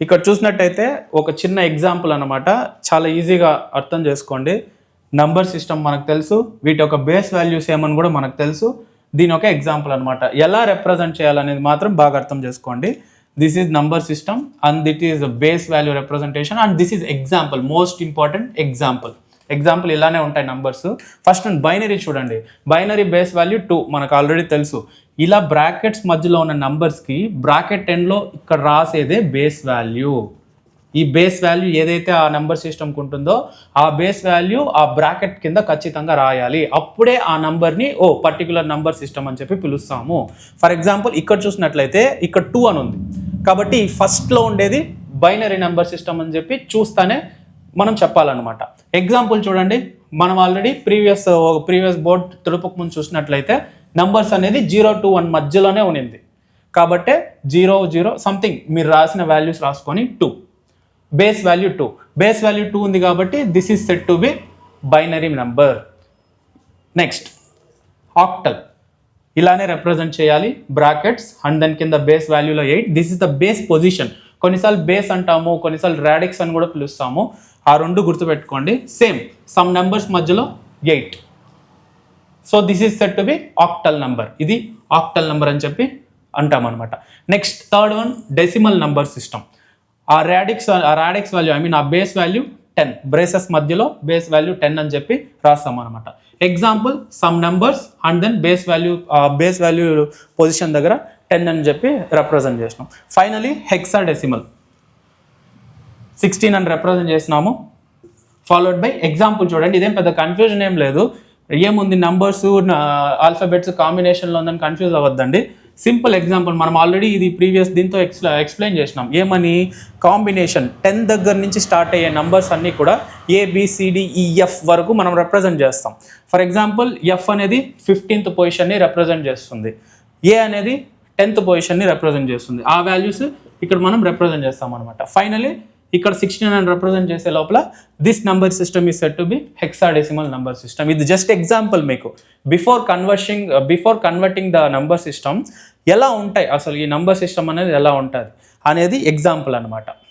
ఇక్కడ చూసినట్టయితే ఒక చిన్న ఎగ్జాంపుల్ అన్నమాట, చాలా ఈజీగా అర్థం చేసుకోండి. నంబర్ సిస్టమ్ మనకు తెలుసు, వీటి యొక్క బేస్ వాల్యూస్ ఏమని కూడా మనకు తెలుసు. దీని ఒక ఎగ్జాంపుల్ అనమాట. ఎలా రిప్రజెంట్ చేయాలనేది మాత్రం బాగా అర్థం చేసుకోండి. This is number system and that is base value representation and this is example, most important example ఇలానే ఉంటాయి నంబర్స్. ఫస్ట్ బైనరీ చూడండి, బైనరీ బేస్ వాల్యూ 2 మనకు ఆల్రెడీ తెలుసు. ఇలా బ్రాకెట్స్ మధ్యలో ఉన్న నంబర్స్కి బ్రాకెట్ ఎండ్లో ఇక్కడ రాసేదే బేస్ వాల్యూ. ఈ బేస్ వాల్యూ ఏదైతే ఆ నెంబర్ సిస్టమ్కి ఉంటుందో ఆ బేస్ వాల్యూ ఆ బ్రాకెట్ కింద ఖచ్చితంగా రాయాలి. అప్పుడే ఆ నంబర్ని పర్టికులర్ నంబర్ సిస్టమ్ అని చెప్పి పిలుస్తాము. ఫర్ ఎగ్జాంపుల్ ఇక్కడ చూసినట్లయితే ఇక్కడ 2 అని ఉంది కాబట్టి ఫస్ట్లో ఉండేది బైనరీ నెంబర్ సిస్టమ్ అని చెప్పి చూస్తానే మనం చెప్పాలన్నమాట. ఎగ్జాంపుల్ చూడండి, మనం ఆల్రెడీ ప్రీవియస్ బోర్డ్ తెలుపుకు ముందు చూసినట్లయితే నంబర్స్ అనేది 0 to 1 మధ్యలోనే ఉన్నింది కాబట్టి 0 సంథింగ్ మీరు రాసిన వాల్యూస్ రాసుకొని 2 బేస్ వాల్యూ 2 ఉంది కాబట్టి this is set to be binary number. Next octal, ఇలానే రిప్రజెంట్ చేయాలి బ్రాకెట్స్ అండ్ దాని కింద బేస్ వాల్యూలో 8. This is the base position. కొన్నిసార్లు బేస్ అంటాము, కొన్నిసార్లు రాడిక్స్ అని కూడా పిలుస్తాము. ఆ రెండు గుర్తుపెట్టుకోండి. సేమ్ సమ్ నెంబర్స్ మధ్యలో 8. So this is set to be octal number. ఇది ఆక్టల్ నెంబర్ అని చెప్పి అంటాం అనమాట. Next third one decimal number system. ఆ రాడిక్స్ వాల్యూ ఆ బేస్ వాల్యూ 10, బ్రేసెస్ మధ్యలో బేస్ వాల్యూ 10 అని చెప్పి రాస్తాం అనమాట. Example some numbers and then base value position దగ్గర 10 అని చెప్పి రిప్రజెంట్ చేసినాం. ఫైనలీ హెక్సాడెసిమల్ 16 అని రిప్రజెంట్ చేసినాము. ఫాలోడ్ బై ఎగ్జాంపుల్ చూడండి, ఇదేం పెద్ద కన్ఫ్యూజన్ ఏం లేదు. ఏముంది నంబర్స్ ఆల్ఫాబెట్స్ కాంబినేషన్లో ఉందని కన్ఫ్యూజ్ అవ్వద్దండి. సింపుల్ ఎగ్జాంపుల్ మనం ఆల్రెడీ ఇది ప్రీవియస్ దీంతో ఎక్స్ప్లెయిన్ చేసినాం. ఏమని కాంబినేషన్ 10 దగ్గర నుంచి స్టార్ట్ అయ్యే నంబర్స్ అన్నీ కూడా ABCDEF వరకు మనం రిప్రజెంట్ చేస్తాం. ఫర్ ఎగ్జాంపుల్ ఎఫ్ అనేది 15th పొజిషన్ని రిప్రజెంట్ చేస్తుంది, ఏ అనేది 10th పొజిషన్ని రిప్రజెంట్ చేస్తుంది. ఆ వాల్యూస్ ఇక్కడ మనం రిప్రజెంట్ చేస్తాం అనమాట. ఫైనలీ ఇక్కడ 16 అని రిప్రజెంట్ చేసే లోపల this number system is set to B hexadecimal number system. ఇది జస్ట్ ఎగ్జాంపుల్ మీకు. Before converting the number system ఎలా ఉంటాయి, అసలు ఈ నంబర్ సిస్టమ్ అనేది ఎలా ఉంటుంది అనేది ఎగ్జాంపుల్ అనమాట.